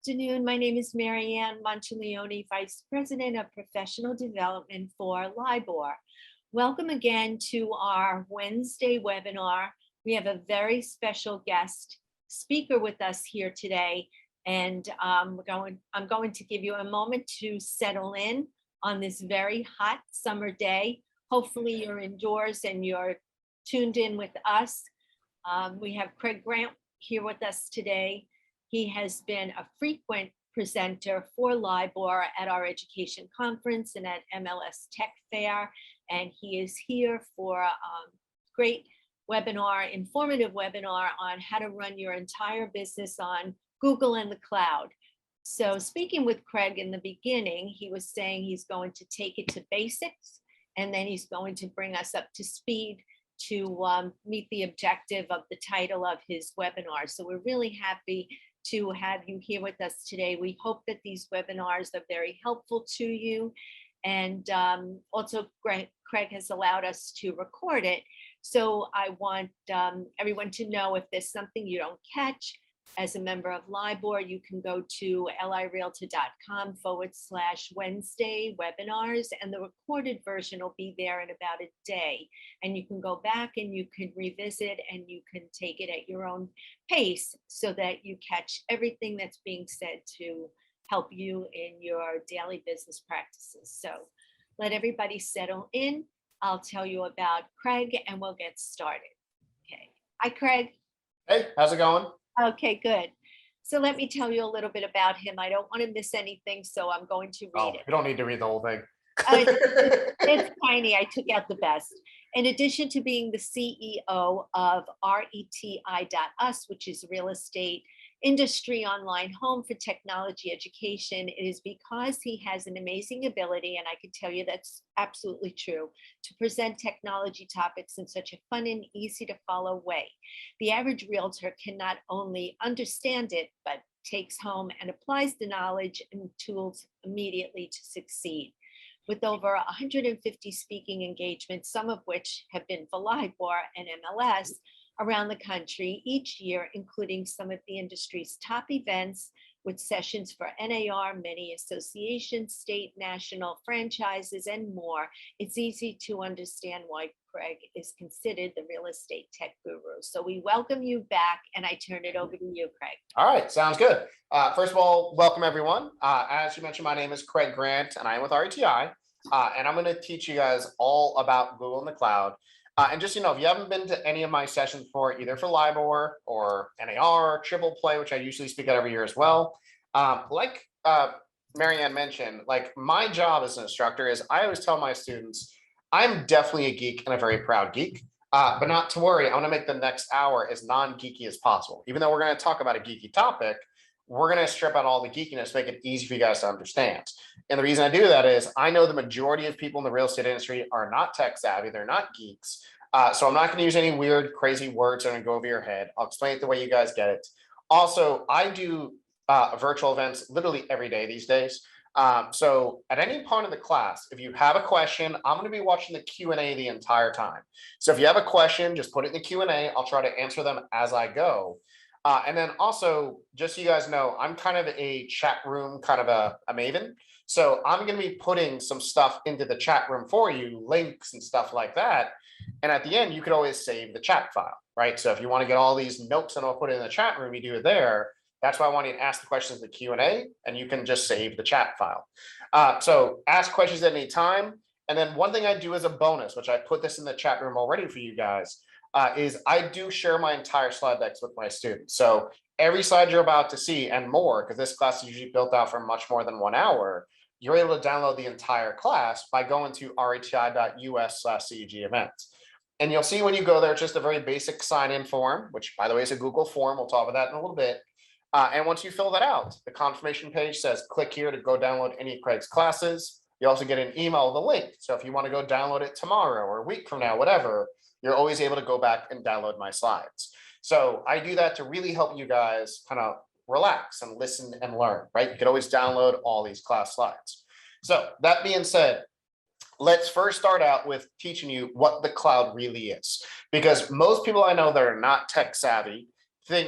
Afternoon. My name is Mary Ann Monteleone, Vice President of Professional Development for LIBOR. Welcome again to our Wednesday webinar. We have a very special guest speaker with us here today, and I'm going to give you a moment to settle in on this very hot summer day. Hopefully you're indoors and you're tuned in with us. We have Craig Grant here with us today. He has been a frequent presenter for LIBOR at our education conference and at MLS Tech Fair. And he is here for a great webinar, informative webinar on how to run your entire business on Google and the cloud. So speaking with Craig in the beginning, he was saying he's going to take it to basics, and then he's going to bring us up to speed to meet the objective of the title of his webinar. So we're really happy to have you here with us today. We hope that these webinars are very helpful to you. And also Craig has allowed us to record it. So I want everyone to know if there's something you don't catch as a member of LIBOR, you can go to lirealtor.com/Wednesday webinars, and the recorded version will be there in about a day. And you can go back and you can revisit and you can take it at your own pace so that you catch everything that's being said to help you in your daily business practices. So let everybody settle in. I'll tell you about Craig and we'll get started. Okay. Hi, Craig. Hey, how's it going? Okay, good. So let me tell you a little bit about him. I don't want to miss anything, so I'm going to read it. You don't need to read the whole thing. It's tiny. I took out the best. In addition to being the CEO of RETI.us, which is real estate industry online home for technology education, it is because he has an amazing ability, and I can tell you that's absolutely true, to present technology topics in such a fun and easy to follow way. The average realtor can not only understand it, but takes home and applies the knowledge and tools immediately to succeed. With over 150 speaking engagements, some of which have been for LIBOR and MLS, around the country each year, including some of the industry's top events with sessions for NAR, many associations, state, national franchises, and more. It's easy to understand why Craig is considered the real estate tech guru. So we welcome you back, and I turn it over to you, Craig. All right, sounds good. First of all, welcome everyone. As you mentioned, my name is Craig Grant, and I am with RETI, and I'm going to teach you guys all about Google in the cloud. And just, if you haven't been to any of my sessions before, either for LIBOR or NAR, Triple Play, which I usually speak at every year as well, like Mary Ann mentioned, like my job as an instructor is I always tell my students, I'm definitely a geek and a very proud geek, but not to worry, I want to make the next hour as non-geeky as possible. Even though we're going to talk about a geeky topic, we're going to strip out all the geekiness, make it easy for you guys to understand. And the reason I do that is I know the majority of people in the real estate industry are not tech savvy. They're not geeks. So I'm not going to use any weird, crazy words that are going to go over your head. I'll explain it the way you guys get it. Also, I do virtual events literally every day these days. So at any part of the class, if you have a question, I'm going to be watching the Q&A the entire time. So if you have a question, just put it in the Q&A. I'll try to answer them as I go. And then also, just so you guys know, I'm kind of a chat room, kind of a maven. So I'm going to be putting some stuff into the chat room for you, links and stuff like that. And at the end, you could always save the chat file, right? So if you want to get all these notes and I'll put it in the chat room, you do it there. That's why I want you to ask the questions in the Q&A, and you can just save the chat file. So ask questions at any time. And then one thing I do as a bonus, which I put this in the chat room already for you guys, is I do share my entire slide decks with my students. So every slide you're about to see and more, because this class is usually built out for much more than 1 hour, you're able to download the entire class by going to reti.us/CEG events. And you'll see when you go there, it's just a very basic sign-in form, which by the way is a Google form. We'll talk about that in a little bit. And once you fill that out, the confirmation page says, click here to go download any of Craig's classes. You also get an email with a link. So if you want to go download it tomorrow or a week from now, whatever, you're always able to go back and download my slides. So I do that to really help you guys kind of relax and listen and learn, right? You can always download all these class slides. So that being said, let's first start out with teaching you what the cloud really is, because most people I know that are not tech savvy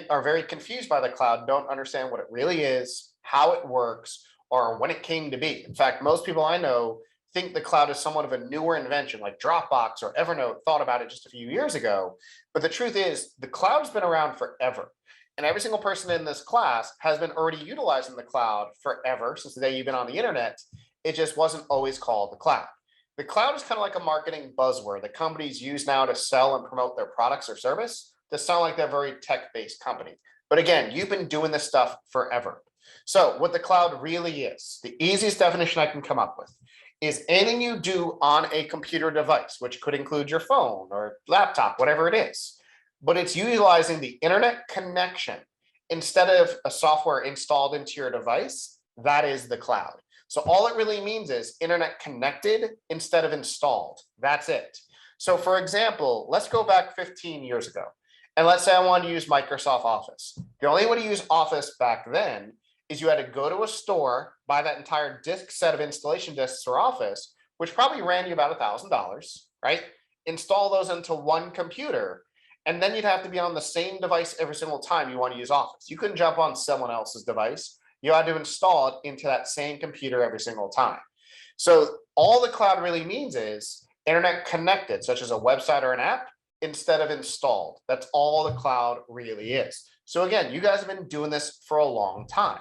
are very confused by the cloud, don't understand what it really is, how it works, or when it came to be. In fact, most people I know think the cloud is somewhat of a newer invention, like Dropbox or Evernote thought about it just a few years ago. But the truth is, the cloud's been around forever. And every single person in this class has been already utilizing the cloud forever, since the day you've been on the internet. It just wasn't always called the cloud. The cloud is kind of like a marketing buzzword that companies use now to sell and promote their products or service to sound like they're a very tech-based company. But again, you've been doing this stuff forever. So what the cloud really is, the easiest definition I can come up with, is anything you do on a computer device, which could include your phone or laptop, whatever it is, but it's utilizing the internet connection instead of a software installed into your device. That is the cloud. So all it really means is internet connected instead of installed. That's it. So for example, let's go back 15 years ago. And let's say I wanted to use Microsoft Office. The only way to use Office back then is you had to go to a store, buy that entire disk set of installation disks for Office, which probably ran you about $1,000, right? Install those into one computer, and then you'd have to be on the same device every single time you want to use Office. You couldn't jump on someone else's device. You had to install it into that same computer every single time. So all the cloud really means is internet connected, such as a website or an app, instead of installed. That's all the cloud really is. So again, you guys have been doing this for a long time.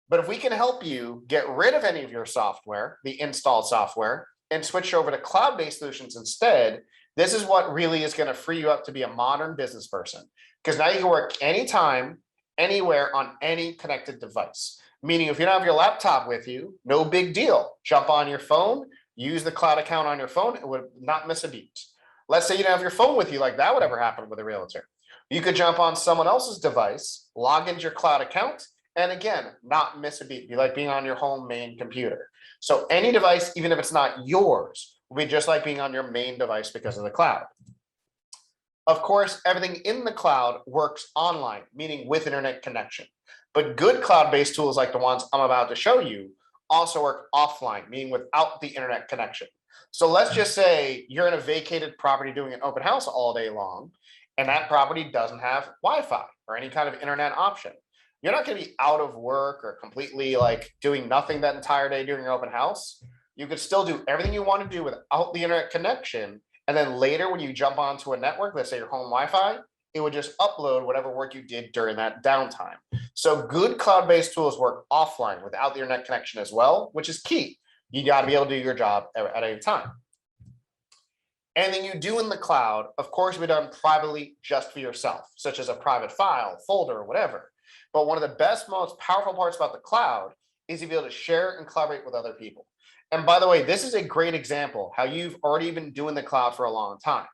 But if we can help you get rid of any of your software, the installed software, and switch over to cloud-based solutions instead, this is what really is going to free you up to be a modern business person. Because now you can work anytime, anywhere on any connected device. Meaning if you don't have your laptop with you, no big deal. Jump on your phone, use the cloud account on your phone, it would not miss a beat. Let's say you don't have your phone with you, like that would ever happen with a realtor. You could jump on someone else's device, log into your cloud account, and again, not miss a beat. Be like being on your home main computer. So any device, even if it's not yours, will be just like being on your main device because of the cloud. Of course, everything in the cloud works online, meaning with internet connection. But good cloud-based tools like the ones I'm about to show you also work offline, meaning without the internet connection. So let's just say you're in a vacated property doing an open house all day long, and that property doesn't have Wi-Fi or any kind of internet option. You're not going to be out of work or completely like doing nothing that entire day during your open house. You could still do everything you want to do without the internet connection. And then later when you jump onto a network, let's say your home Wi-Fi, it would just upload whatever work you did during that downtime. So good cloud-based tools work offline without the internet connection as well, which is key. You got to be able to do your job at any time. Anything you do in the cloud, of course, will be done privately just for yourself, such as a private file, folder, or whatever. But one of the best, most powerful parts about the cloud is to be able to share and collaborate with other people. And by the way, this is a great example how you've already been doing the cloud for a long time.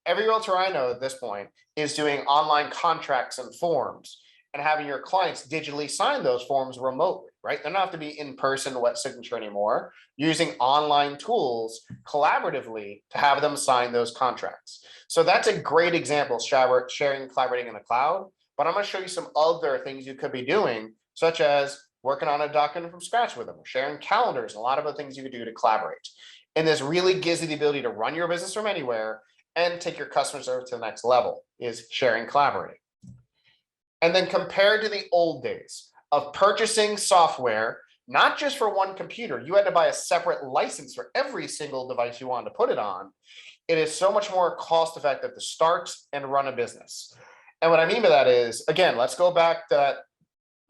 Every realtor I know at this point is doing online contracts and forms and having your clients digitally sign those forms remotely, right? They don't have to be in person wet signature anymore, using online tools collaboratively to have them sign those contracts. So that's a great example, sharing and collaborating in the cloud. But I'm going to show you some other things you could be doing, such as working on a document from scratch with them, sharing calendars, and a lot of other things you could do to collaborate. And this really gives you the ability to run your business from anywhere and take your customer service to the next level, is sharing, collaborating. And then compared to the old days of purchasing software, not just for one computer, you had to buy a separate license for every single device you wanted to put it on. It is so much more cost effective to start and run a business. And what I mean by that is, again, let's go back to that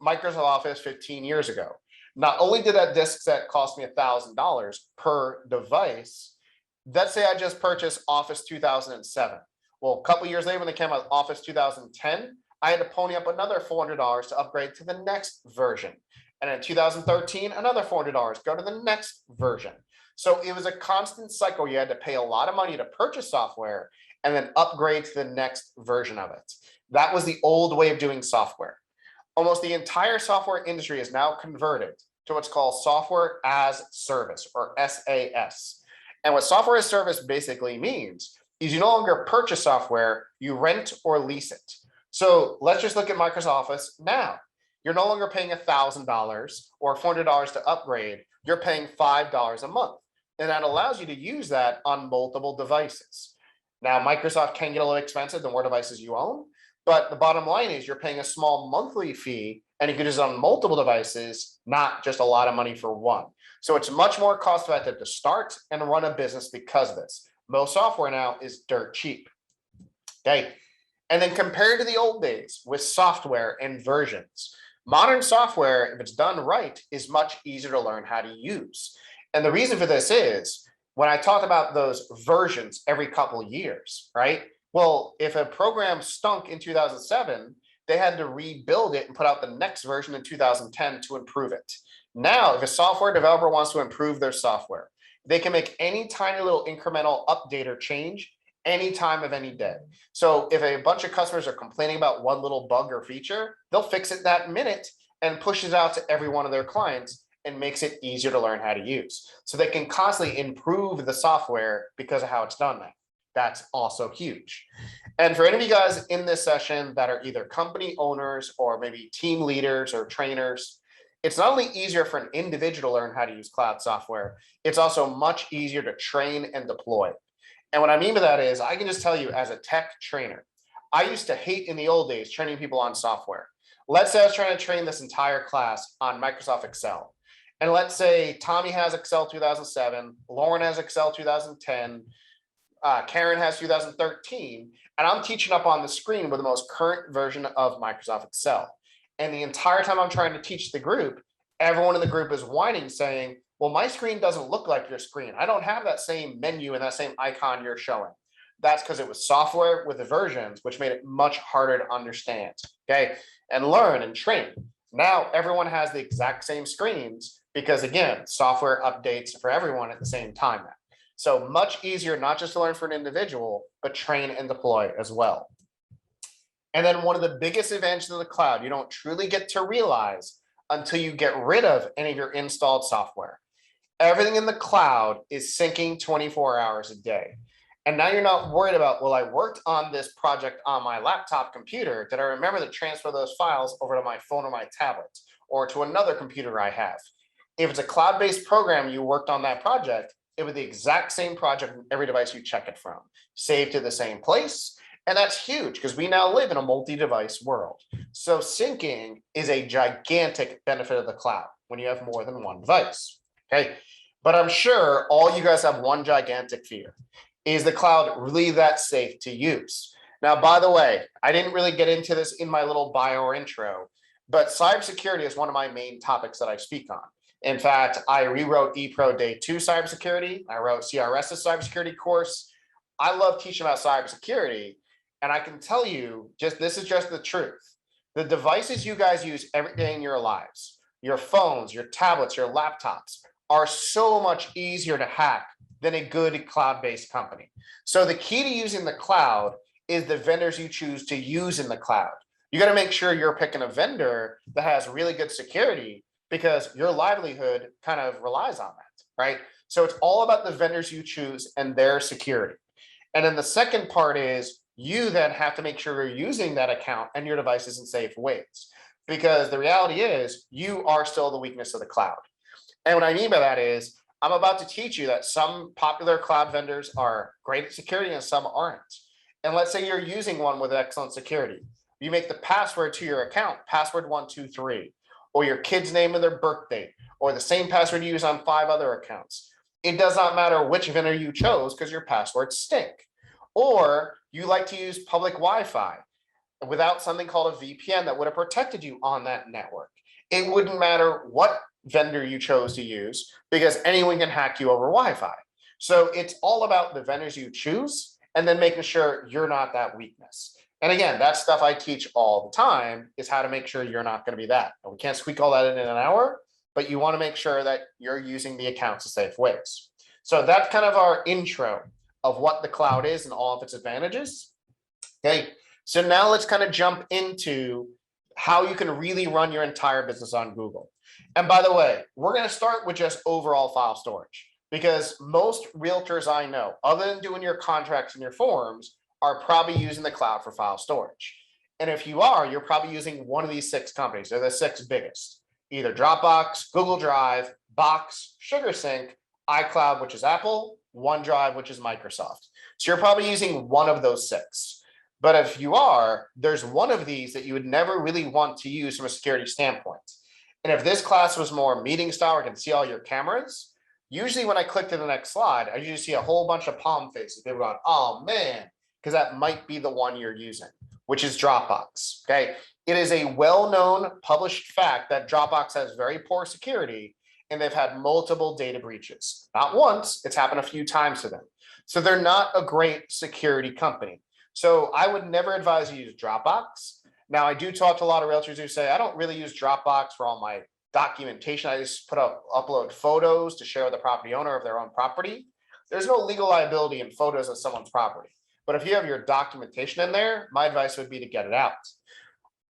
Microsoft Office 15 years ago. Not only did that disk set cost me $1,000 per device, let's say I just purchased Office 2007. Well, a couple of years later, when they came out with Office 2010, I had to pony up another $400 to upgrade to the next version. And in 2013, another $400, go to the next version. So it was a constant cycle. You had to pay a lot of money to purchase software and then upgrade to the next version of it. That was the old way of doing software. Almost the entire software industry is now converted to what's called software as service, or SaaS. And what software as service basically means is you no longer purchase software, you rent or lease it. So let's just look at Microsoft Office now. You're no longer paying $1,000 or $400 to upgrade, you're paying $5 a month. And that allows you to use that on multiple devices. Now, Microsoft can get a little expensive the more devices you own, but the bottom line is you're paying a small monthly fee and you can use it on multiple devices, not just a lot of money for one. So it's much more cost effective to start and run a business because of this. Most software now is dirt cheap. Okay. And then compared to the old days with software and versions, modern software, if it's done right, is much easier to learn how to use. And the reason for this is when I talked about those versions every couple of years, right? Well, if a program stunk in 2007, they had to rebuild it and put out the next version in 2010 to improve it. Now, if a software developer wants to improve their software, they can make any tiny little incremental update or change any time of any day. So if a bunch of customers are complaining about one little bug or feature, they'll fix it that minute and push it out to every one of their clients and makes it easier to learn how to use. So they can constantly improve the software because of how it's done now. That's also huge. And for any of you guys in this session that are either company owners or maybe team leaders or trainers, it's not only easier for an individual to learn how to use cloud software, it's also much easier to train and deploy. And what I mean by that is I can just tell you as a tech trainer, I used to hate in the old days training people on software. Let's say I was trying to train this entire class on Microsoft Excel. And let's say Tommy has Excel 2007, Lauren has Excel 2010, Karen has 2013, and I'm teaching up on the screen with the most current version of Microsoft Excel. And the entire time I'm trying to teach the group, everyone in the group is whining saying, well, my screen doesn't look like your screen. I don't have that same menu and that same icon you're showing. That's because it was software with the versions, which made it much harder to understand, okay, and learn and train. Now everyone has the exact same screens because, again, software updates for everyone at the same time now. So much easier, not just to learn for an individual, but train and deploy as well. And then one of the biggest advantages of the cloud, you don't truly get to realize until you get rid of any of your installed software. Everything in the cloud is syncing 24 hours a day. And now you're not worried about, well, I worked on this project on my laptop computer. Did I remember to transfer those files over to my phone or my tablet or to another computer I have? If it's a cloud-based program, you worked on that project, it was the exact same project from every device you check it from, saved to the same place. And that's huge because we now live in a multi-device world. So syncing is a gigantic benefit of the cloud when you have more than one device. Okay, but I'm sure all you guys have one gigantic fear. Is the cloud really that safe to use? Now, by the way, I didn't really get into this in my little bio or intro, but cybersecurity is one of my main topics that I speak on. In fact, I rewrote ePro Day 2 cybersecurity. I wrote CRS's cybersecurity course. I love teaching about cybersecurity. And I can tell you, this is just the truth. The devices you guys use every day in your lives, your phones, your tablets, your laptops, are so much easier to hack than a good cloud-based company. So the key to using the cloud is the vendors you choose to use in the cloud. You got to make sure you're picking a vendor that has really good security because your livelihood kind of relies on that, right? So it's all about the vendors you choose and their security. And then the second part is you then have to make sure you're using that account and your devices in safe ways. Because the reality is you are still the weakness of the cloud. And what I mean by that is I'm about to teach you that some popular cloud vendors are great at security and some aren't. And let's say you're using one with excellent security. You make the password to your account, password 123, or your kid's name and their birthday, or the same password you use on 5 other accounts. It does not matter which vendor you chose because your passwords stink. Or you like to use public Wi-Fi without something called a VPN that would have protected you on that network. It wouldn't matter what vendor you chose to use because anyone can hack you over Wi-Fi. So it's all about the vendors you choose and then making sure you're not that weakness. And again, that's stuff I teach all the time is how to make sure you're not going to be that. And we can't squeak all that in an hour, but you want to make sure that you're using the accounts in safe ways. So that's kind of our intro of what the cloud is and all of its advantages. Okay, so now let's kind of jump into how you can really run your entire business on Google. And by the way, we're going to start with just overall file storage because most realtors I know, other than doing your contracts and your forms, are probably using the cloud for file storage. And if you are, you're probably using one of these 6 companies. They're the 6 biggest, either Dropbox, Google Drive, Box, SugarSync, iCloud, which is Apple, OneDrive, which is Microsoft. So you're probably using one of those 6. But if you are, there's one of these that you would never really want to use from a security standpoint. And if this class was more meeting style, where I can see all your cameras, usually when I click to the next slide, I usually see a whole bunch of palm faces. People going, oh man, because that might be the one you're using, which is Dropbox. Okay. It is a well-known published fact that Dropbox has very poor security and they've had multiple data breaches. Not once, it's happened a few times to them. So they're not a great security company. So I would never advise you use Dropbox. Now, I do talk to a lot of realtors who say, I don't really use Dropbox for all my documentation. I just upload photos to share with the property owner of their own property. There's no legal liability in photos of someone's property. But if you have your documentation in there, my advice would be to get it out.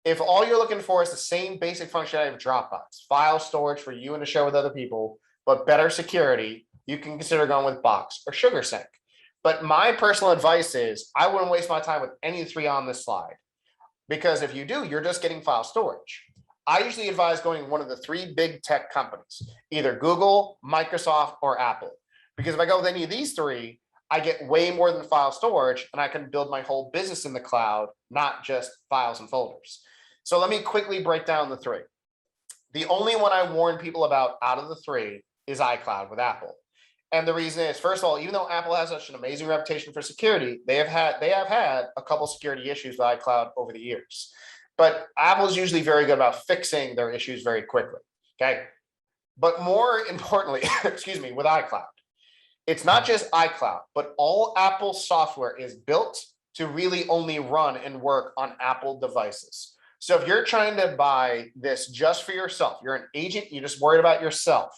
If all you're looking for is the same basic functionality of Dropbox, file storage for you and to share with other people, but better security, you can consider going with Box or SugarSync. But my personal advice is I wouldn't waste my time with any three on this slide, because if you do, you're just getting file storage. I usually advise going to one of the three big tech companies, either Google, Microsoft, or Apple. Because if I go with any of these three, I get way more than file storage and I can build my whole business in the cloud, not just files and folders. So let me quickly break down the three. The only one I warn people about out of the three is iCloud with Apple. And the reason is, first of all, even though Apple has such an amazing reputation for security, they have had a couple security issues with iCloud over the years. But Apple is usually very good about fixing their issues very quickly. Okay. But more importantly, excuse me, with iCloud, it's not just iCloud, but all Apple software is built to really only run and work on Apple devices. So if you're trying to buy this just for yourself, you're an agent, you're just worried about yourself,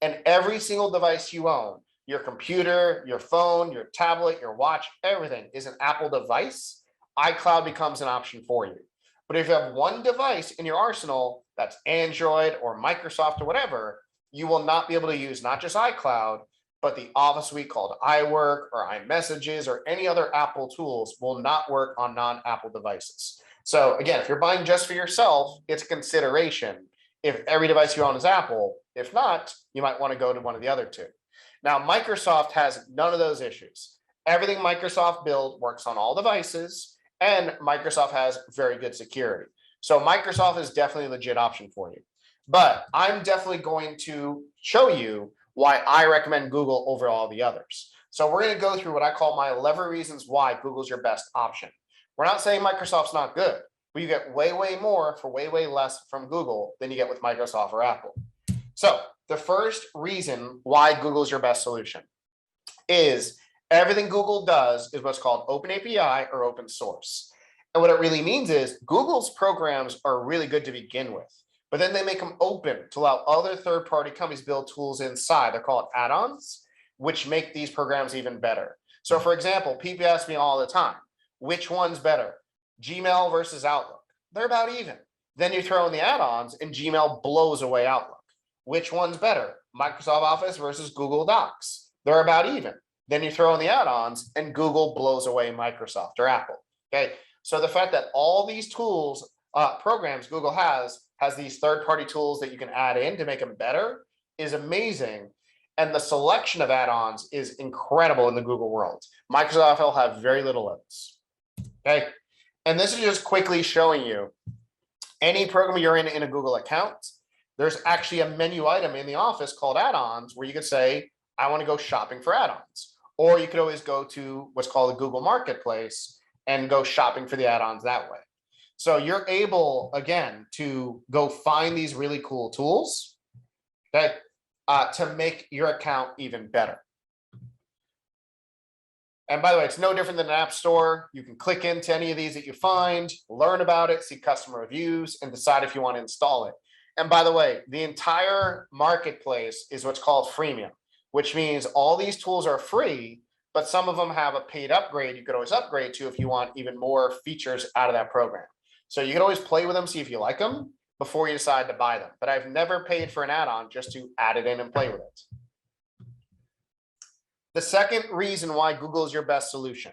and every single device you own, your computer, your phone, your tablet, your watch, everything is an Apple device, iCloud becomes an option for you. But if you have one device in your arsenal that's Android or Microsoft or whatever, you will not be able to use not just iCloud, but the Office suite called iWork or iMessages or any other Apple tools will not work on non-Apple devices. So again, if you're buying just for yourself, it's a consideration if every device you own is Apple. If not, you might want to go to one of the other two. Now, Microsoft has none of those issues. Everything Microsoft built works on all devices, and Microsoft has very good security. So Microsoft is definitely a legit option for you. But I'm definitely going to show you why I recommend Google over all the others. So we're going to go through what I call my 11 reasons why Google's your best option. We're not saying Microsoft's not good, but you get way, way more for way, way less from Google than you get with Microsoft or Apple. So the first reason why Google's your best solution is everything Google does is what's called open API or open source. And what it really means is Google's programs are really good to begin with, but then they make them open to allow other third-party companies build tools inside. They're called add-ons, which make these programs even better. So for example, people ask me all the time, which one's better? Gmail versus Outlook. They're about even. Then you throw in the add-ons and Gmail blows away Outlook. Which one's better? Microsoft Office versus Google Docs. They're about even. Then you throw in the add-ons and Google blows away Microsoft or Apple. Okay. So the fact that all these tools, programs Google has these third-party tools that you can add in to make them better is amazing. And the selection of add-ons is incredible in the Google world. Microsoft will have very little of this. Okay. And this is just quickly showing you any program you're in a Google account, there's actually a menu item in the Office called add-ons where you could say, I want to go shopping for add-ons. Or you could always go to what's called the Google Marketplace and go shopping for the add-ons that way. So you're able, again, to go find these really cool tools, okay, to make your account even better. And by the way, it's no different than an app store. You can click into any of these that you find, learn about it, see customer reviews, and decide if you want to install it. And by the way, the entire marketplace is what's called freemium, which means all these tools are free, but some of them have a paid upgrade you could always upgrade to if you want even more features out of that program. So you can always play with them, see if you like them before you decide to buy them. But I've never paid for an add-on just to add it in and play with it. The second reason why Google is your best solution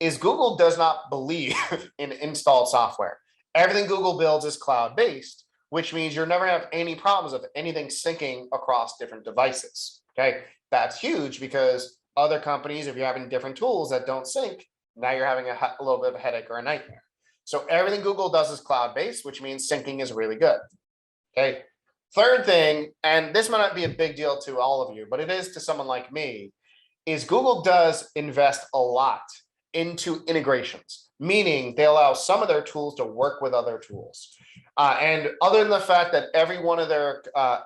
is Google does not believe in installed software. Everything Google builds is cloud-based, which means you're never gonna have any problems with anything syncing across different devices. Okay, that's huge because other companies, if you're having different tools that don't sync, Now you're having a little bit of a headache or a nightmare. So everything Google does is cloud-based, which means syncing is really good. Okay. Third thing, and this might not be a big deal to all of you, but it is to someone like me, is Google does invest a lot into integrations, meaning they allow some of their tools to work with other tools. And other than the fact that every one of their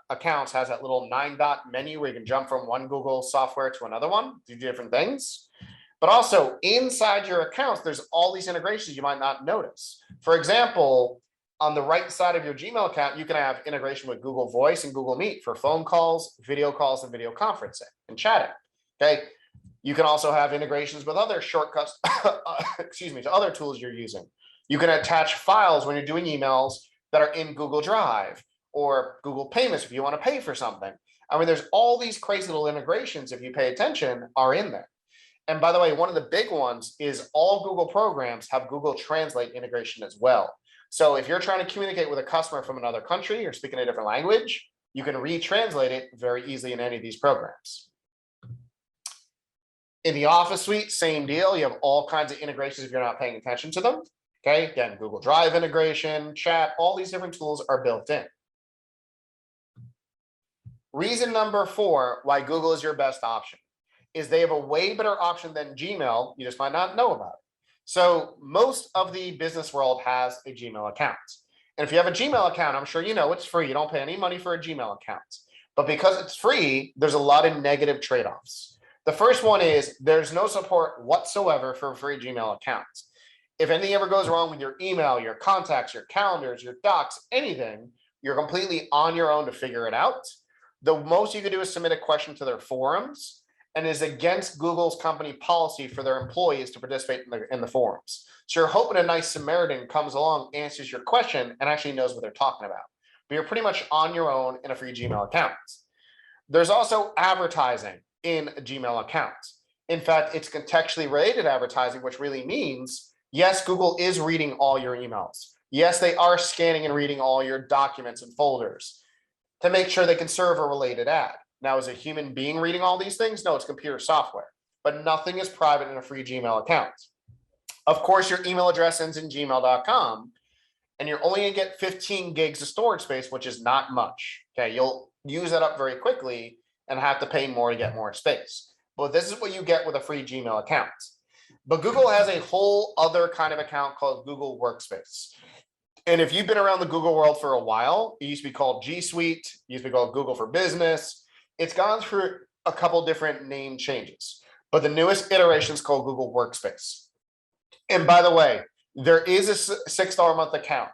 accounts has that little 9-dot menu where you can jump from one Google software to another one, do different things. But also inside your accounts, there's all these integrations you might not notice. For example, on the right side of your Gmail account, you can have integration with Google Voice and Google Meet for phone calls, and video conferencing and chatting. Okay. You can also have integrations with other shortcuts, excuse me, to other tools you're using. You can attach files when you're doing emails that are in Google Drive or Google Payments if you want to pay for something. I mean, there's all these crazy little integrations, if you pay attention, are in there. And by the way, one of the big ones is all Google programs have Google Translate integration as well. So if you're trying to communicate with a customer from another country or speaking a different language, you can retranslate it very easily in any of these programs. In the Office suite, same deal. You have all kinds of integrations if you're not paying attention to them. Okay, again, Google Drive integration, chat, all these different tools are built in. Reason number 4 why Google is your best option is they have a way better option than Gmail. You just might not know about it. So most of the business world has a Gmail account. And if you have a Gmail account, I'm sure you know it's free. You don't pay any money for a Gmail account. But because it's free, there's a lot of negative trade-offs. The first one is there's no support whatsoever for a free Gmail account. If anything ever goes wrong with your email, your contacts, your calendars, your docs, anything, you're completely on your own to figure it out. The most you can do is submit a question to their forums, and is against Google's company policy for their employees to participate in the forums. So you're hoping a nice Samaritan comes along, answers your question, and actually knows what they're talking about. But you're pretty much on your own in a free Gmail account. There's also advertising in a Gmail account. In fact, it's contextually related advertising, which really means, yes, Google is reading all your emails. Yes, they are scanning and reading all your documents and folders to make sure they can serve a related ad. Now, is a human being reading all these things? No, it's computer software, but nothing is private in a free Gmail account. Of course, your email address ends in gmail.com, and you're only gonna get 15 gigs of storage space, which is not much. Okay, you'll use that up very quickly and have to pay more to get more space. But this is what you get with a free Gmail account. But Google has a whole other kind of account called Google Workspace. And if you've been around the Google world for a while, it used to be called G Suite, it used to be called Google for Business. It's gone through a couple different name changes, but the newest iteration is called Google Workspace. And by the way, there is a $6 a month account,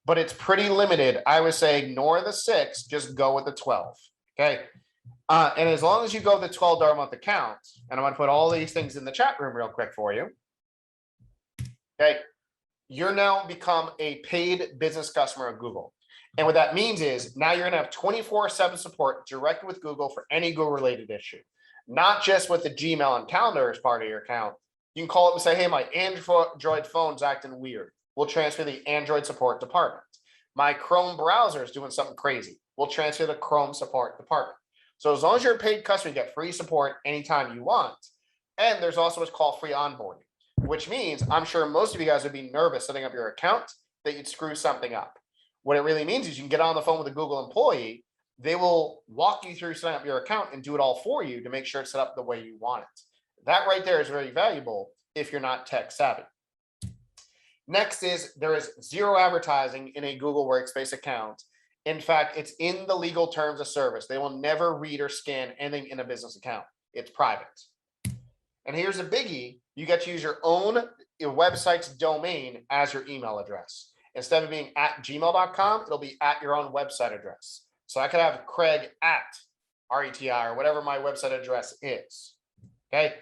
but it's pretty limited. I would say ignore the 6, just go with the 12. Okay. And as long as you go with the $12 a month account, and I'm going to put all these things in the chat room real quick for you. Okay. You're now become a paid business customer of Google. And what that means is now you're going to have 24/7 support directly with Google for any Google related issue, not just with the Gmail and calendar as part of your account. You can call up and say, hey, my Android phone's acting weird. We'll transfer the Android support department. My Chrome browser is doing something crazy. We'll transfer the Chrome support department. So as long as you're a paid customer, you get free support anytime you want. And there's also what's called free onboarding, which means I'm sure most of you guys would be nervous setting up your account that you'd screw something up. What it really means is you can get on the phone with a Google employee. They will walk you through setting up your account and do it all for you to make sure it's set up the way you want it. That right there is very valuable if you're not tech savvy. Next is there is zero advertising in a Google Workspace account. In fact, it's in the legal terms of service. They will never read or scan anything in a business account. It's private. And here's a biggie. You get to use your website's domain as your email address. Instead of being at gmail.com, it'll be at your own website address. So I could have Craig at RETI or whatever my website address is. Okay.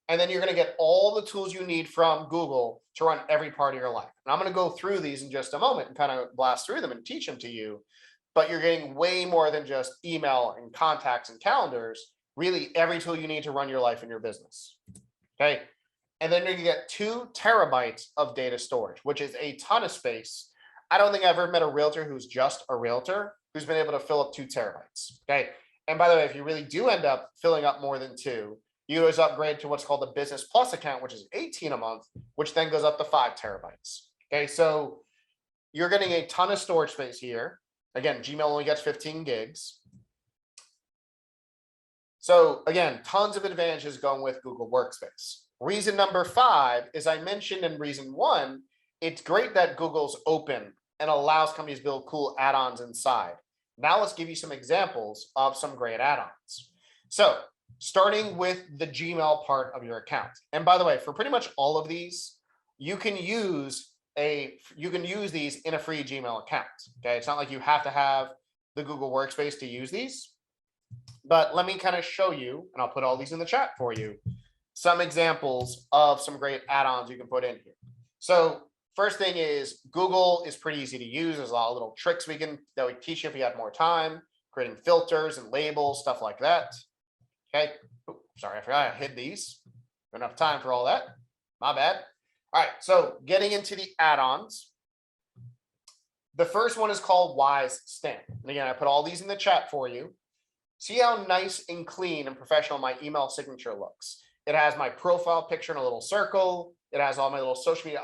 And then you're going to get all the tools you need from Google to run every part of your life. And I'm going to go through these in just a moment and kind of blast through them and teach them to you. But you're getting way more than just email and contacts and calendars, really every tool you need to run your life and your business. Okay. And then you're going to get 2 terabytes of data storage, which is a ton of space. I don't think I've ever met a realtor who's just a realtor who's been able to fill up 2 terabytes. Okay. And by the way, if you really do end up filling up more than 2, You always upgrade to what's called the Business Plus account, which is 18 a month, which then goes up to 5 terabytes. Okay, so you're getting a ton of storage space here. Again, Gmail only gets 15 gigs. So again, tons of advantages going with Google Workspace. Reason number 5 is I mentioned in reason 1, it's great that Google's open and allows companies to build cool add-ons inside. Now let's give you some examples of some great add-ons. So starting with the Gmail part of your account. And by the way, for pretty much all of these, you can use these in a free Gmail account. Okay, it's not like you have to have the Google Workspace to use these. But let me kind of show you, and I'll put all these in the chat for you, some examples of some great add-ons you can put in here. So first thing is Google is pretty easy to use. There's a lot of little tricks that we teach you if you had more time, creating filters and labels, stuff like that. Okay. Oops, sorry, I forgot I hid these. Enough time for all that. My bad. All right. So getting into the add-ons. The first one is called Wise Stamp. And again, I put all these in the chat for you. See how nice and clean and professional my email signature looks. It has my profile picture in a little circle. It has all my little social media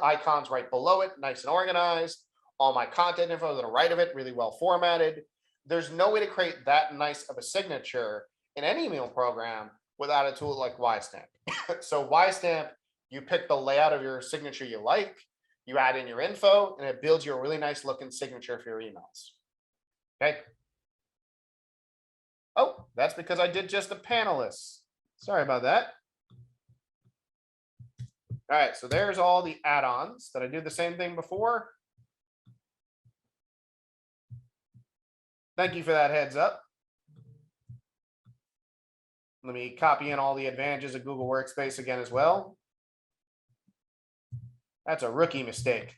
icons right below it, nice and organized. All my contact info to the right of it, really well formatted. There's no way to create that nice of a signature in any email program without a tool like WiseStamp. So WiseStamp, you pick the layout of your signature you like, you add in your info, and it builds you a really nice looking signature for your emails. Okay. Oh, that's because I did just the panelists. Sorry about that. All right, so there's all the add-ons. Did I do the same thing before? Thank you for that heads up. Let me copy in all the advantages of Google Workspace again as well. That's a rookie mistake.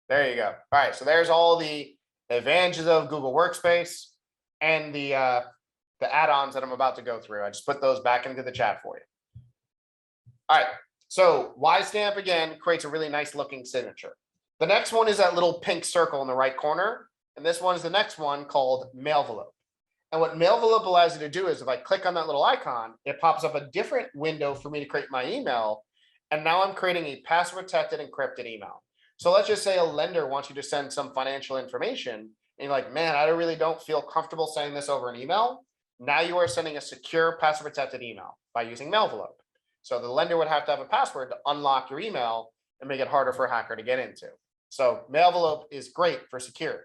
There you go. All right, so there's all the advantages of Google Workspace and the add-ons that I'm about to go through. I just put those back into the chat for you. All right, so WiseStamp again creates a really nice looking signature. The next one is that little pink circle in the right corner, and this one is the next one called Mailvelope. And what Mailvelope allows you to do is if I click on that little icon, it pops up a different window for me to create my email, and now I'm creating a password-protected encrypted email. So let's just say a lender wants you to send some financial information, and you're like, man, I really don't feel comfortable sending this over an email. Now you are sending a secure password-protected email by using Mailvelope. So the lender would have to have a password to unlock your email and make it harder for a hacker to get into. So Mailvelope is great for security.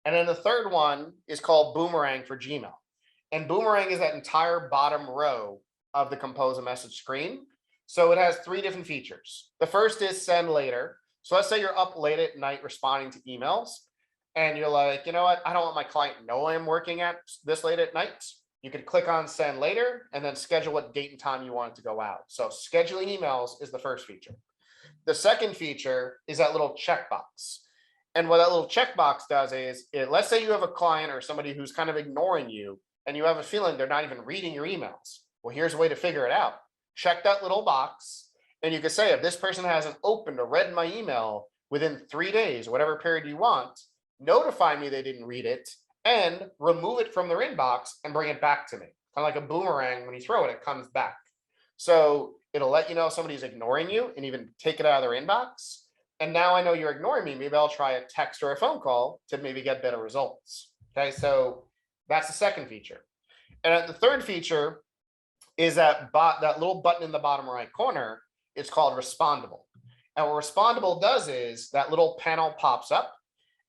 And then the third one is called Boomerang for Gmail. And Boomerang is that entire bottom row of the compose a message screen. So it has 3 different features. The first is send later. So let's say you're up late at night responding to emails and you're like, you know what? I don't want my client to know I'm working at this late at night. You could click on send later and then schedule what date and time you want it to go out. So scheduling emails is the first feature. The second feature is that little checkbox. And what that little checkbox does is, let's say you have a client or somebody who's kind of ignoring you and you have a feeling they're not even reading your emails. Well, here's a way to figure it out. Check that little box and you can say, if this person hasn't opened or read my email within 3 days, whatever period you want, notify me they didn't read it and remove it from their inbox and bring it back to me. Kind of like a boomerang, when you throw it, it comes back. So it'll let you know if somebody's ignoring you and even take it out of their inbox. And now I know you're ignoring me. Maybe I'll try a text or a phone call to maybe get better results. Okay, so that's the second feature. And the third feature is that little button in the bottom right corner. It's called Respondable. And what Respondable does is that little panel pops up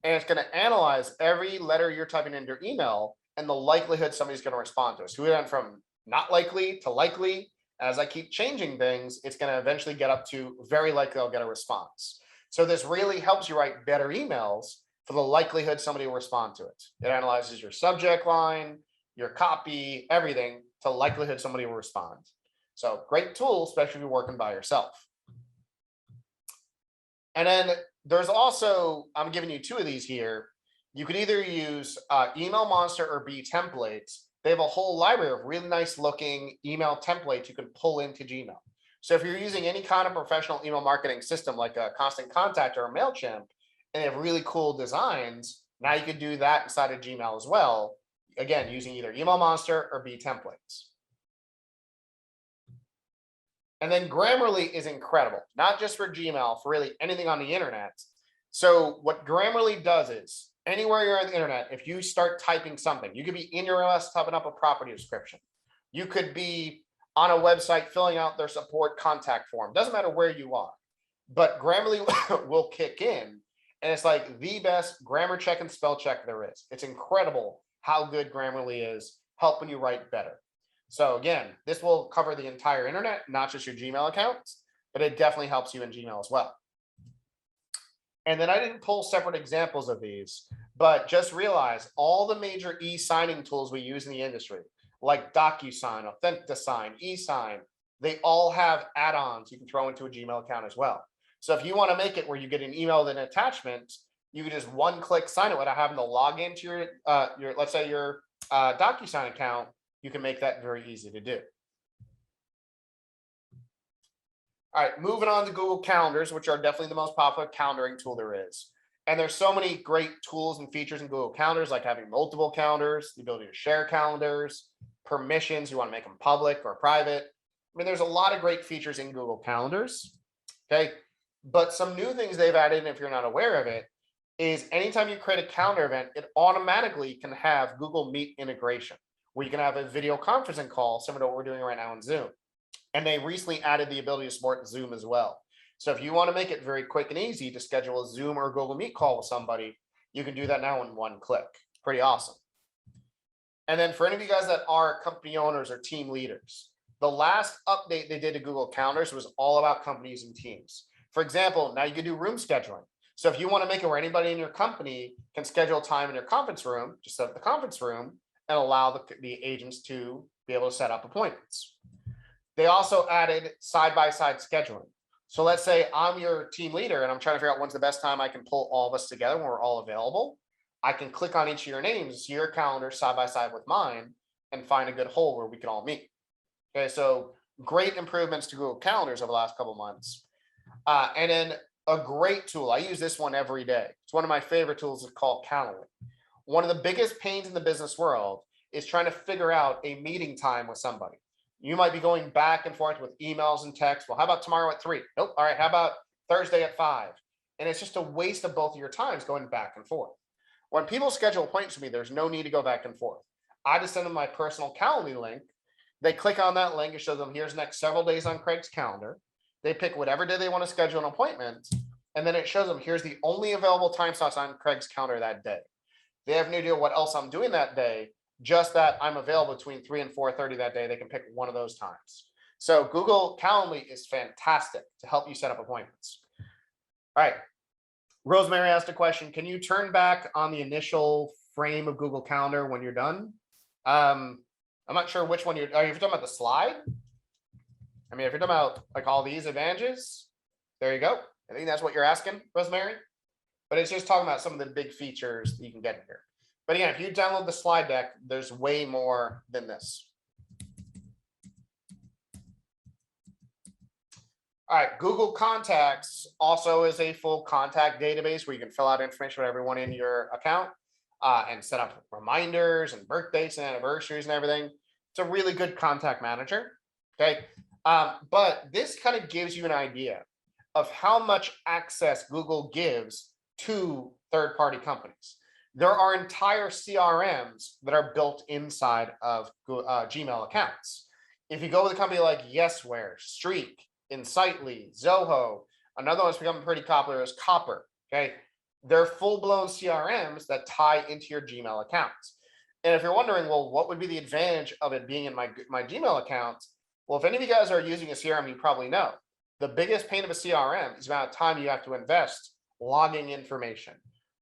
and it's going to analyze every letter you're typing into your email and the likelihood somebody's going to respond to it. So we went from not likely to likely. As I keep changing things, it's going to eventually get up to very likely I'll get a response. So this really helps you write better emails for the likelihood somebody will respond to it. It analyzes your subject line, your copy, everything to likelihood somebody will respond. So great tool, especially if you're working by yourself. And then there's also, I'm giving you 2 of these here. You could either use Email Monster or B Templates. They have a whole library of really nice looking email templates you can pull into Gmail. So if you're using any kind of professional email marketing system like a Constant Contact or a MailChimp, and they have really cool designs. Now you can do that inside of Gmail as well. Again, using either Email Monster or B templates. And then Grammarly is incredible, not just for Gmail, for really anything on the internet. So what Grammarly does is anywhere you're on the internet, if you start typing something, you could be in your OS typing up a property description. You could be on a website filling out their support contact form. Doesn't matter where you are, but Grammarly will kick in. And it's like the best grammar check and spell check there is. It's incredible how good Grammarly is helping you write better. So again, this will cover the entire internet, not just your Gmail accounts, but it definitely helps you in Gmail as well. And then I didn't pull separate examples of these, but just realize all the major e-signing tools we use in the industry, like DocuSign, AuthentiSign, eSign, they all have add-ons you can throw into a Gmail account as well. So if you want to make it where you get an email with an attachment, you can just one-click sign it without having to log into your let's say your DocuSign account. You can make that very easy to do. All right, moving on to Google Calendars, which are definitely the most popular calendaring tool there is. And there's so many great tools and features in Google Calendars, like having multiple calendars, the ability to share calendars, permissions, you want to make them public or private. I mean, there's a lot of great features in Google Calendars, okay? But some new things they've added, if you're not aware of it, is anytime you create a calendar event, it automatically can have Google Meet integration, where you can have a video conferencing call similar to what we're doing right now in Zoom. And they recently added the ability to support Zoom as well. So if you want to make it very quick and easy to schedule a Zoom or Google Meet call with somebody, you can do that now in one click. Pretty awesome. And then for any of you guys that are company owners or team leaders, the last update they did to Google Calendars was all about companies and teams. For example, now you can do room scheduling. So if you want to make it where anybody in your company can schedule time in your conference room, just set up the conference room and allow the agents to be able to set up appointments. They also added side-by-side scheduling. So let's say I'm your team leader and I'm trying to figure out when's the best time I can pull all of us together when we're all available. I can click on each of your names, see your calendar side-by-side with mine, and find a good hole where we can all meet. Okay, so great improvements to Google Calendars over the last couple of months. And then a great tool, I use this one every day. It's one of my favorite tools, it's called Calendly. One of the biggest pains in the business world is trying to figure out a meeting time with somebody. You might be going back and forth with emails and texts. Well, how about tomorrow at 3? Nope. All right. How about Thursday at 5? And it's just a waste of both of your times going back and forth. When people schedule appointments with me, there's no need to go back and forth. I just send them my personal Calendly link. They click on that link. It shows them here's the next several days on Craig's calendar. They pick whatever day they want to schedule an appointment. And then it shows them here's the only available time slots on Craig's calendar that day. They have no idea what else I'm doing that day. Just that I'm available between 3 and 4:30 that day. They can pick one of those times. So Google Calendly is fantastic to help you set up appointments. All right. Rosemary asked a question. Can you turn back on the initial frame of Google Calendar when you're done? I'm not sure which one are you talking about the slide? I mean, if you're talking about like all these advantages, there you go. I think that's what you're asking, Rosemary. But it's just talking about some of the big features that you can get here. But again, if you download the slide deck, there's way more than this. All right, Google Contacts also is a full contact database where you can fill out information about everyone in your account and set up reminders and birthdays and anniversaries and everything. It's a really good contact manager, okay? But this kind of gives you an idea of how much access Google gives to third-party companies. There are entire CRMs that are built inside of Gmail accounts. If you go with a company like Yesware, Streak, Insightly, Zoho, another one that's becoming pretty popular is Copper, okay? They're full-blown CRMs that tie into your Gmail accounts. And if you're wondering, well, what would be the advantage of it being in my Gmail account? Well, if any of you guys are using a CRM, you probably know. The biggest pain of a CRM is the amount of time you have to invest logging information.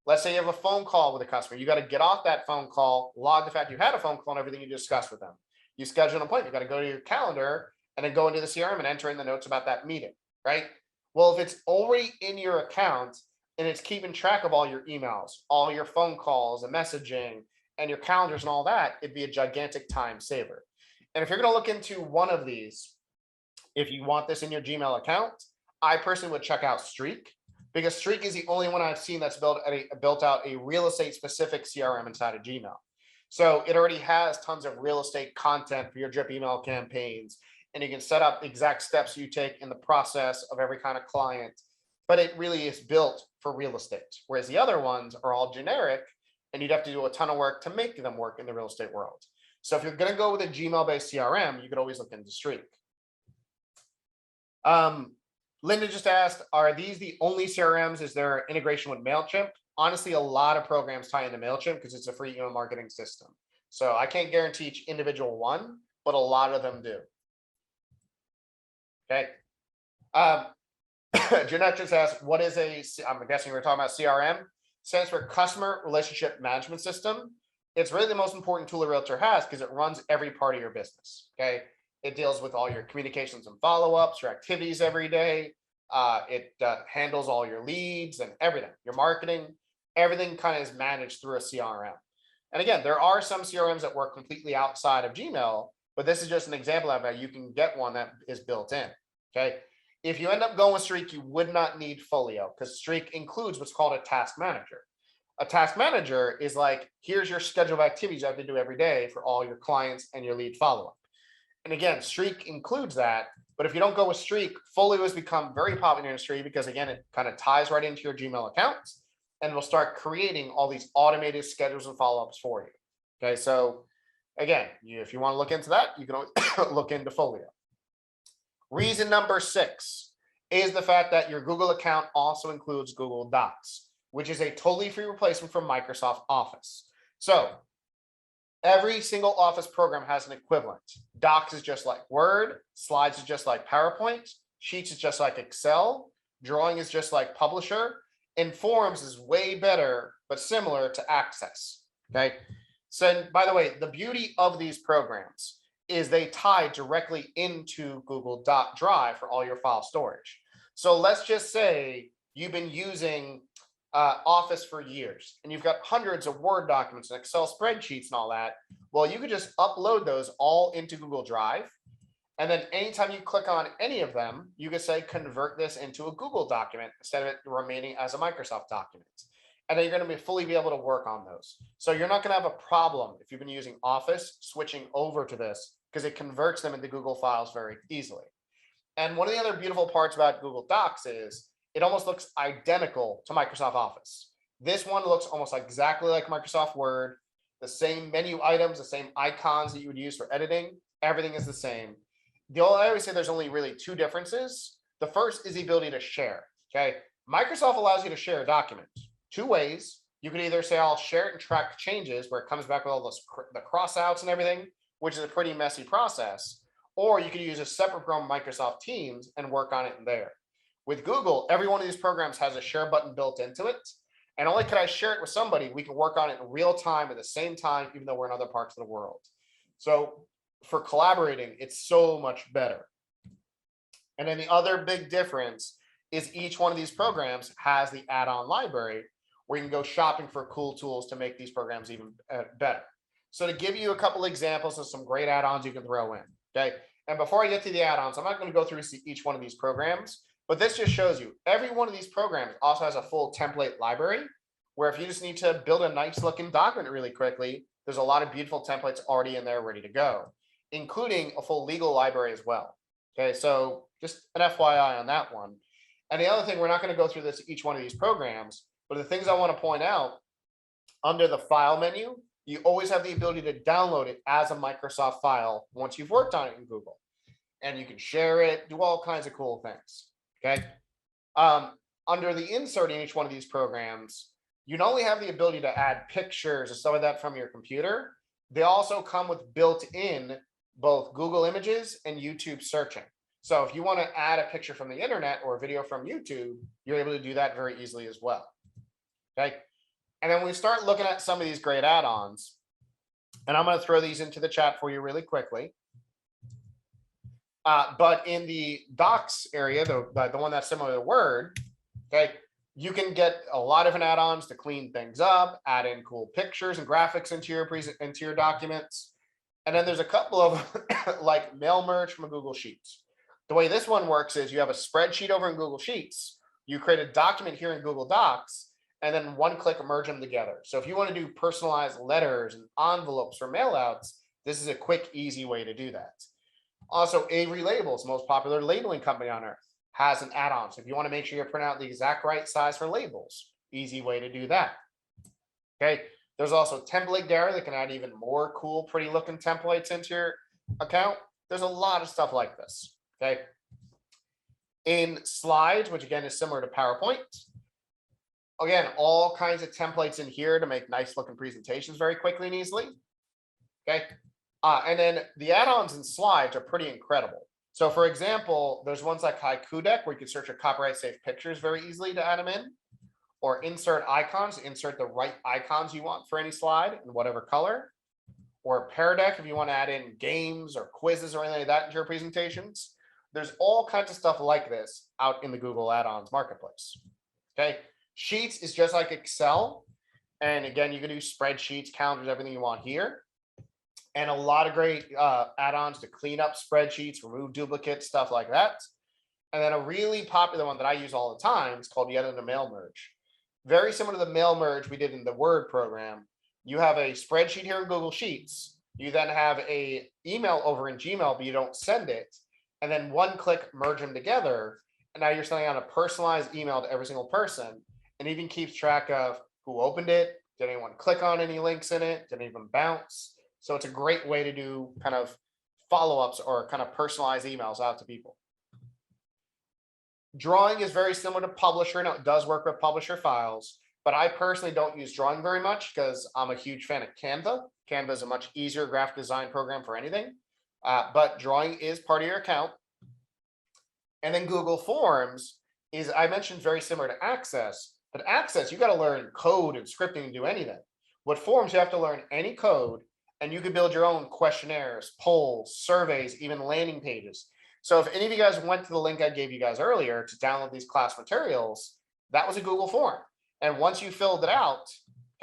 Let's say you have a phone call with a customer. You got to get off that phone call, log the fact you had a phone call and everything you discussed with them. You schedule an appointment. You got to go to your calendar and then go into the CRM and enter in the notes about that meeting, right? Well, if it's already in your account and it's keeping track of all your emails, all your phone calls and messaging and your calendars and all that, it'd be a gigantic time saver. And if you're going to look into one of these, if you want this in your Gmail account, I personally would check out Streak, because Streak is the only one I've seen that's built out a real estate specific CRM inside of Gmail. So it already has tons of real estate content for your drip email campaigns, and you can set up exact steps you take in the process of every kind of client. But it really is built for real estate, whereas the other ones are all generic, and you'd have to do a ton of work to make them work in the real estate world. So if you're going to go with a Gmail-based CRM, you could always look into Streak. Linda just asked, are these the only CRMs? Is there integration with MailChimp? Honestly, a lot of programs tie into MailChimp because it's a free email marketing system. So I can't guarantee each individual one, but a lot of them do. Okay. Jeanette just asked, what is I'm guessing we're talking about CRM, stands for Customer Relationship Management System. It's really the most important tool a realtor has because it runs every part of your business. Okay. It deals with all your communications and follow-ups, your activities every day. It handles all your leads and everything, your marketing, everything kind of is managed through a CRM. And again, there are some CRMs that work completely outside of Gmail, but this is just an example of how you can get one that is built in. Okay. If you end up going with Streak, you would not need Folio because Streak includes what's called a task manager. A task manager is like, here's your schedule of activities you have to do every day for all your clients and your lead follow-up. And again, Streak includes that. But if you don't go with Streak, Folio has become very popular in the industry because, again, it kind of ties right into your Gmail accounts and will start creating all these automated schedules and follow-ups for you. Okay, so again, if you want to look into that, you can always look into Folio. Reason number 6 is the fact that your Google account also includes Google Docs, which is a totally free replacement for Microsoft Office. So every single Office program has an equivalent. Docs is just like Word, Slides is just like PowerPoint, Sheets is just like Excel, Drawing is just like Publisher, and Forms is way better, but similar to Access. Okay. So by the way, the beauty of these programs is they tie directly into Google Drive for all your file storage. So let's just say you've been using Office for years and you've got hundreds of Word documents and Excel spreadsheets and all that. Well, you could just upload those all into Google Drive. And then anytime you click on any of them, you could say, convert this into a Google document instead of it remaining as a Microsoft document. And then you're going to fully be able to work on those. So you're not going to have a problem if you've been using Office switching over to this because it converts them into Google files very easily. And one of the other beautiful parts about Google Docs is it almost looks identical to Microsoft Office. This one looks almost exactly like Microsoft Word, the same menu items, the same icons that you would use for editing. Everything is the same. I always say there's only really 2 differences. The first is the ability to share. Okay. Microsoft allows you to share a document 2 ways. You can either say, I'll share it and track changes where it comes back with all the crossouts and everything, which is a pretty messy process. Or you could use a separate program, Microsoft Teams, and work on it in there. With Google, every one of these programs has a share button built into it. And only could I share it with somebody, we can work on it in real time at the same time, even though we're in other parts of the world. So for collaborating, it's so much better. And then the other big difference is each one of these programs has the add-on library where you can go shopping for cool tools to make these programs even better. So to give you a couple examples of some great add-ons you can throw in, okay? And before I get to the add-ons, I'm not going to go through each one of these programs, but this just shows you every one of these programs also has a full template library where if you just need to build a nice looking document really quickly, there's a lot of beautiful templates already in there ready to go, including a full legal library as well. Okay, so just an FYI on that one. And the other thing, we're not going to go through this each one of these programs, but the things I want to point out, under the file menu, you always have the ability to download it as a Microsoft file once you've worked on it in Google. And you can share it, do all kinds of cool things. Okay. Under the insert in each one of these programs, you not only have the ability to add pictures and stuff like that from your computer, they also come with built-in both Google Images and YouTube searching. So if you want to add a picture from the internet or a video from YouTube, you're able to do that very easily as well. Okay. And then we start looking at some of these great add-ons, and I'm going to throw these into the chat for you really quickly. But in the Docs area, the one that's similar to Word, okay, you can get a lot of different add-ons to clean things up, add in cool pictures and graphics into your documents. And then there's a couple of like mail merge from Google Sheets. The way this one works is you have a spreadsheet over in Google Sheets. you create a document here in Google Docs, and then one click merge them together. So if you want to do personalized letters and envelopes or mailouts, this is a quick, easy way to do that. Also, Avery Labels, most popular labeling company on earth, has an add-on. So if you want to make sure you print out the exact right size for labels, easy way to do that. Okay. There's also Template Dairy that can add even more cool, pretty looking templates into your account. There's a lot of stuff like this. Okay. In Slides, which again is similar to PowerPoint, again, all kinds of templates in here to make nice looking presentations very quickly and easily. Okay. And then the add-ons in Slides are pretty incredible. So for example, there's ones like Haiku Deck where you can search for copyright safe pictures very easily to add them in, or insert icons, insert the right icons you want for any slide in whatever color, or Pear Deck if you want to add in games or quizzes or anything like that into your presentations. There's all kinds of stuff like this out in the Google add-ons marketplace. Okay. Sheets is just like Excel. And again, you can do spreadsheets, calendars, everything you want here. And a lot of great add-ons to clean up spreadsheets, remove duplicates, stuff like that. And then a really popular one that I use all the time is called the Editor Mail Merge. Very similar to the mail merge we did in the Word program. You have a spreadsheet here in Google Sheets. You then have a email over in Gmail, but you don't send it. And then one click merge them together. And now you're sending out a personalized email to every single person. And even keeps track of who opened it, did anyone click on any links in it, did anyone bounce. So it's a great way to do kind of follow-ups or kind of personalized emails out to people. Drawing is very similar to Publisher. Now, it does work with Publisher files, but I personally don't use Drawing very much because I'm a huge fan of Canva. Canva is a much easier graphic design program for anything, but Drawing is part of your account. And then Google Forms is, I mentioned, very similar to Access, but Access, you got to learn code and scripting to do anything. With Forms, you have to learn any code, and you can build your own questionnaires, polls, surveys, even landing pages. So if any of you guys went to the link I gave you guys earlier to download these class materials, that was a Google form. And once you filled it out,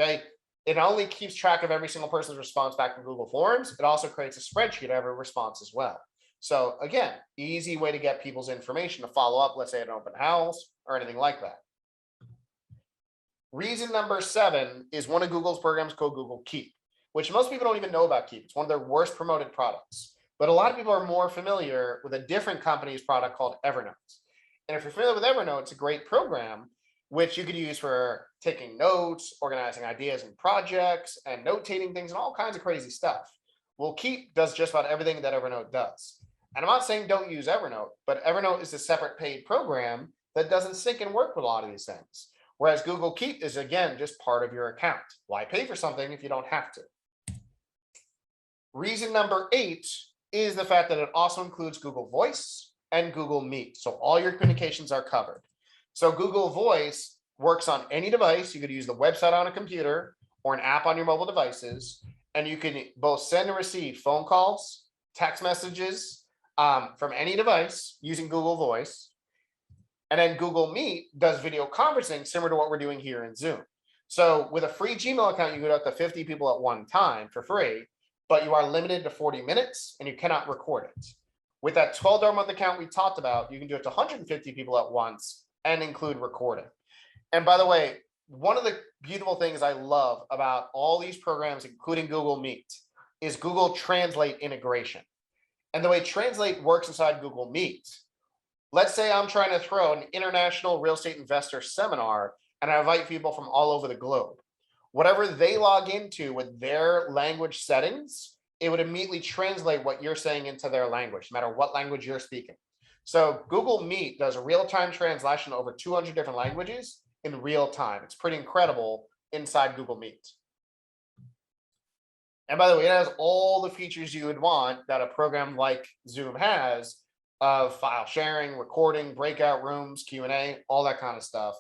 okay, it not only keeps track of every single person's response back to Google Forms, it also creates a spreadsheet of every response as well. So again, easy way to get people's information to follow up, let's say at an open house or anything like that. Reason number 7 is one of Google's programs called Google Keep, which most people don't even know about Keep. It's one of their worst promoted products. But a lot of people are more familiar with a different company's product called Evernote. And if you're familiar with Evernote, it's a great program which you could use for taking notes, organizing ideas and projects, and notating things and all kinds of crazy stuff. Well, Keep does just about everything that Evernote does. And I'm not saying don't use Evernote, but Evernote is a separate paid program that doesn't sync and work with a lot of these things. Whereas Google Keep is, again, just part of your account. Why pay for something if you don't have to? Reason number 8 is the fact that it also includes Google Voice and Google Meet. So all your communications are covered. So Google Voice works on any device. You could use the website on a computer or an app on your mobile devices. And you can both send and receive phone calls, text messages from any device using Google Voice. And then Google Meet does video conferencing similar to what we're doing here in Zoom. So with a free Gmail account, you can go up to 50 people at one time for free, but you are limited to 40 minutes and you cannot record it. With that $12 a month account we talked about, you can do it to 150 people at once and include recording. And by the way, one of the beautiful things I love about all these programs, including Google Meet, is Google Translate integration. And the way Translate works inside Google Meet, let's say I'm trying to throw an international real estate investor seminar and I invite people from all over the globe. Whatever they log into with their language settings, it would immediately translate what you're saying into their language, no matter what language you're speaking. So Google Meet does a real-time translation over 200 different languages in real time. It's pretty incredible inside Google Meet. And by the way, it has all the features you would want that a program like Zoom has, of file sharing, recording, breakout rooms, Q&A, all that kind of stuff.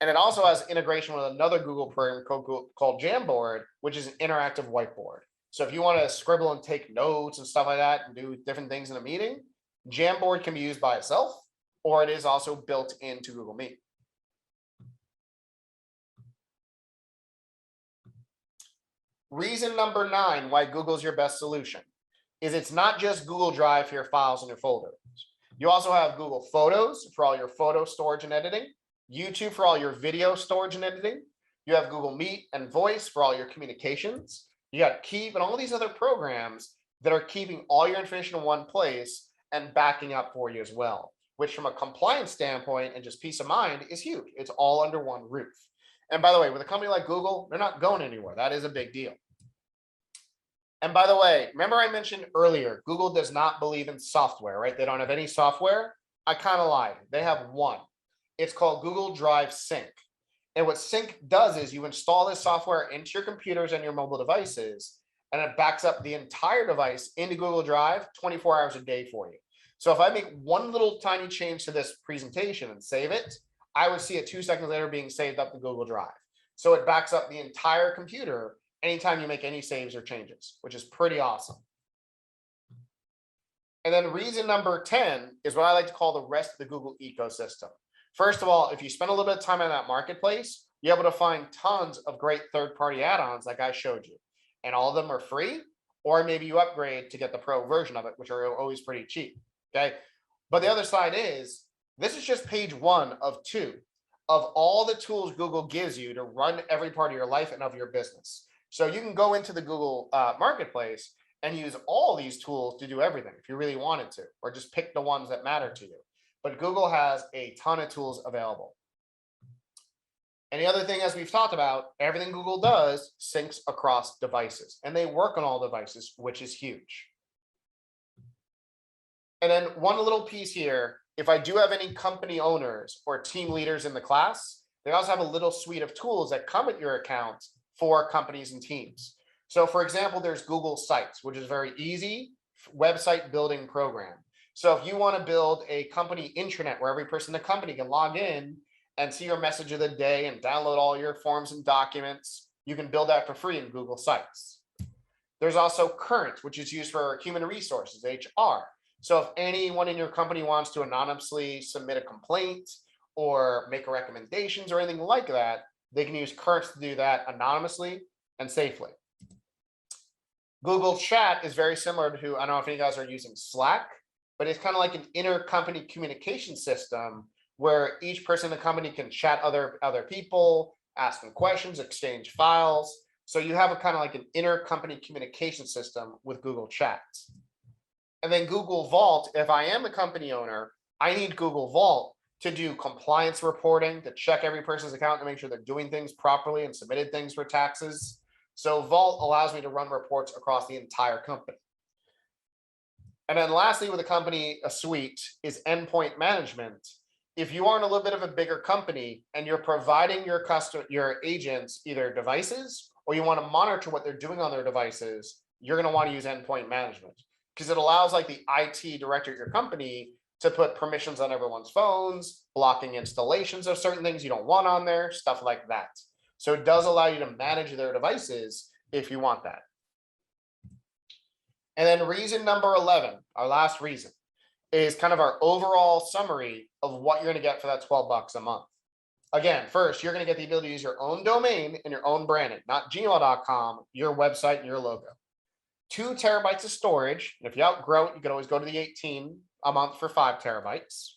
And it also has integration with another Google program called Jamboard, which is an interactive whiteboard. So if you want to scribble and take notes and stuff like that and do different things in a meeting, Jamboard can be used by itself, or it is also built into Google Meet. Reason number 9 why Google's your best solution is it's not just Google Drive for your files and your folders. You also have Google Photos for all your photo storage and editing. YouTube for all your video storage and editing. You have Google Meet and Voice for all your communications. You got Keep and all these other programs that are keeping all your information in one place and backing up for you as well, which from a compliance standpoint and just peace of mind is huge. It's all under one roof. And by the way, with a company like Google, they're not going anywhere. That is a big deal. And by the way, remember I mentioned earlier, Google does not believe in software, right? They don't have any software. I kind of lied. They have one. It's called Google Drive Sync. And what Sync does is you install this software into your computers and your mobile devices, and it backs up the entire device into Google Drive 24 hours a day for you. So if I make one little tiny change to this presentation and save it, I would see it 2 seconds later being saved up to Google Drive. So it backs up the entire computer anytime you make any saves or changes, which is pretty awesome. And then reason number 10 is what I like to call the rest of the Google ecosystem. First of all, if you spend a little bit of time in that marketplace, you're able to find tons of great third-party add-ons like I showed you. And all of them are free, or maybe you upgrade to get the pro version of it, which are always pretty cheap, okay? But the other side is, this is just page 1 of 2 of all the tools Google gives you to run every part of your life and of your business. So you can go into the Google marketplace and use all these tools to do everything if you really wanted to, or just pick the ones that matter to you. But Google has a ton of tools available. And the other thing, as we've talked about, everything Google does syncs across devices, and they work on all devices, which is huge. And then one little piece here, if I do have any company owners or team leaders in the class, they also have a little suite of tools that come with your account for companies and teams. So for example, there's Google Sites, which is a very easy website building program. So if you want to build a company intranet where every person in the company can log in and see your message of the day and download all your forms and documents, you can build that for free in Google Sites. There's also Current, which is used for human resources, HR. So if anyone in your company wants to anonymously submit a complaint or make recommendations or anything like that, they can use Current to do that anonymously and safely. Google Chat is very similar to, I don't know if any of you guys are using Slack, but it's kind of like an intercompany communication system where each person in the company can chat other people, ask them questions, exchange files. So you have a kind of like an intercompany communication system with Google Chat. And then Google Vault, if I am a company owner, I need Google Vault to do compliance reporting, to check every person's account to make sure they're doing things properly and submitted things for taxes. So Vault allows me to run reports across the entire company. And then lastly, with a company, a suite is Endpoint Management. If you are in a little bit of a bigger company and you're providing your agents either devices or you want to monitor what they're doing on their devices, you're going to want to use Endpoint Management because it allows like the IT director at your company to put permissions on everyone's phones, blocking installations of certain things you don't want on there, stuff like that. So it does allow you to manage their devices if you want that. And then reason number 11, our last reason, is kind of our overall summary of what you're going to get for that 12 bucks a month. Again, first, you're going to get the ability to use your own domain and your own branding, not gmail.com, your website and your logo. 2 terabytes of storage. And if you outgrow it, you can always go to the 18 a month for 5 terabytes.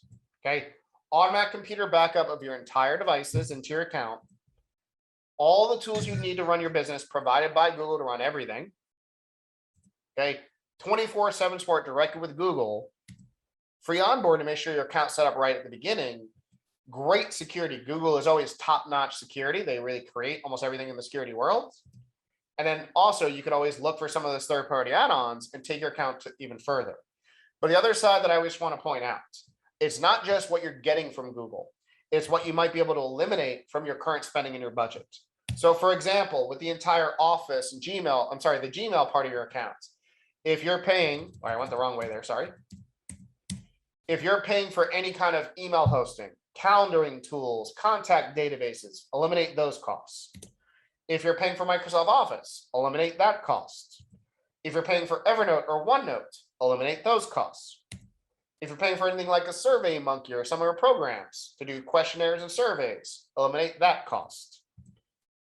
Okay. Automatic computer backup of your entire devices into your account. All the tools you need to run your business provided by Google to run everything. Okay. 24/7 support directly with Google. Free onboard to make sure your account's set up right at the beginning. Great security. Google is always top-notch security. They really create almost everything in the security world. And then also you could always look for some of those third-party add-ons and take your account to even further. But the other side that I always want to point out, it's not just what you're getting from Google. It's what you might be able to eliminate from your current spending in your budget. So for example, with the entire Office and Gmail, the Gmail part of your account, if you're paying, I went the wrong way there, sorry. If you're paying for any kind of email hosting, calendaring tools, contact databases, eliminate those costs. If you're paying for Microsoft Office, eliminate that cost. If you're paying for Evernote or OneNote, eliminate those costs. If you're paying for anything like a SurveyMonkey or some of our programs to do questionnaires and surveys, eliminate that cost.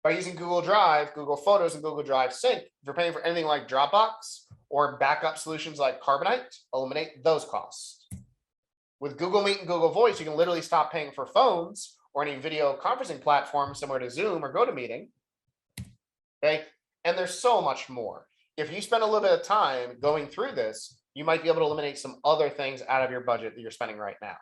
By using Google Drive, Google Photos, and Google Drive Sync, if you're paying for anything like Dropbox or backup solutions like Carbonite, eliminate those costs. With Google Meet and Google Voice, you can literally stop paying for phones or any video conferencing platform similar to Zoom or GoToMeeting. Okay, and there's so much more. If you spend a little bit of time going through this, you might be able to eliminate some other things out of your budget that you're spending right now.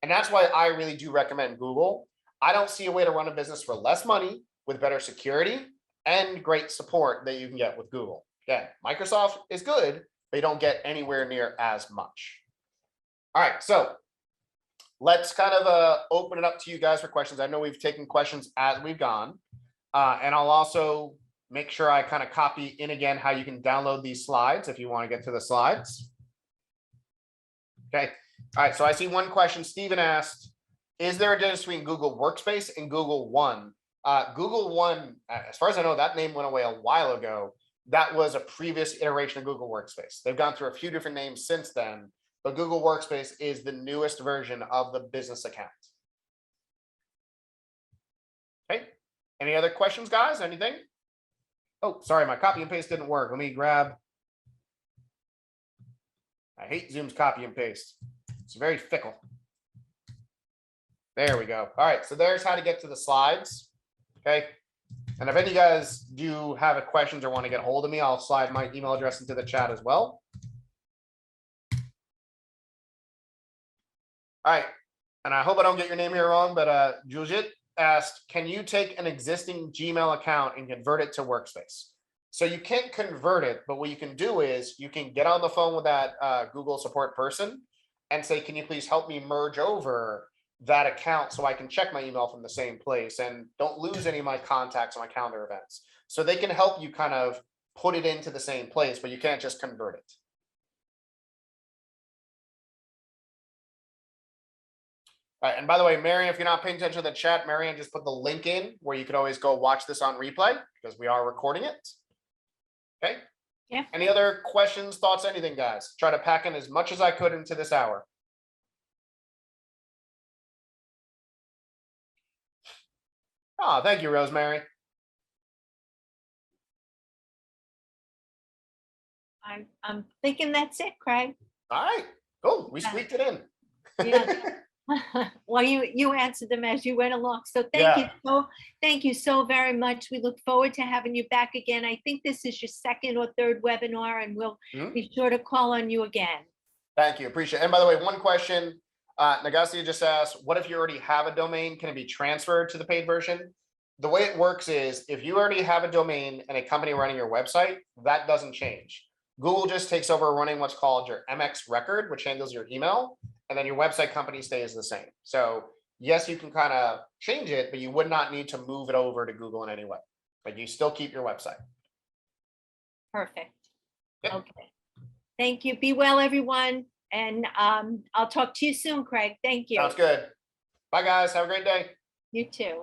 And that's why I really do recommend Google. I don't see a way to run a business for less money with better security and great support that you can get with Google. Again, Microsoft is good, but you don't get anywhere near as much. All right, so let's kind of open it up to you guys for questions. I know we've taken questions as we've gone, and I'll also make sure I kind of copy in again how you can download these slides if you want to get to the slides. Okay. All right. So I see one question. Stephen asked, is there a difference between Google Workspace and Google One? Google One, as far as I know, that name went away a while ago. That was a previous iteration of Google Workspace. They've gone through a few different names since then, but Google Workspace is the newest version of the business account. Okay. Any other questions, guys? Anything? Oh, sorry, my copy and paste didn't work. Let me grab. I hate Zoom's copy and paste. It's very fickle. There we go. All right, so there's how to get to the slides. Okay. And if any of you guys do have questions or want to get a hold of me, I'll slide my email address into the chat as well. All right. And I hope I don't get your name here wrong, but Juliet asked, can you take an existing Gmail account and convert it to Workspace? So you can't convert it, but what you can do is you can get on the phone with that Google support person and say, can you please help me merge over that account so I can check my email from the same place and don't lose any of my contacts on my calendar events. So they can help you kind of put it into the same place, but you can't just convert it. All right, and by the way, Marianne, if you're not paying attention to the chat, Marianne just put the link in where you could always go watch this on replay because we are recording it. Okay. Yeah. Any other questions, thoughts, anything, guys? Try to pack in as much as I could into this hour. Oh, thank you, Rosemary. I'm thinking that's it, Craig. All right, cool. We squeaked it in. Yeah. Well, you answered them as you went along. So thank you so very much. We look forward to having you back again. I think this is your second or third webinar, and we'll be sure to call on you again. Thank you. Appreciate it. And by the way, one question, Nagasia just asked, what if you already have a domain? Can it be transferred to the paid version? The way it works is if you already have a domain and a company running your website, that doesn't change. Google just takes over running what's called your MX record, which handles your email, and then your website company stays the same. So yes, you can kind of change it, but you would not need to move it over to Google in any way. But you still keep your website. Perfect. Yep. Okay. Thank you. Be well, everyone. And I'll talk to you soon, Craig. Thank you. Sounds good. Bye, guys. Have a great day. You too.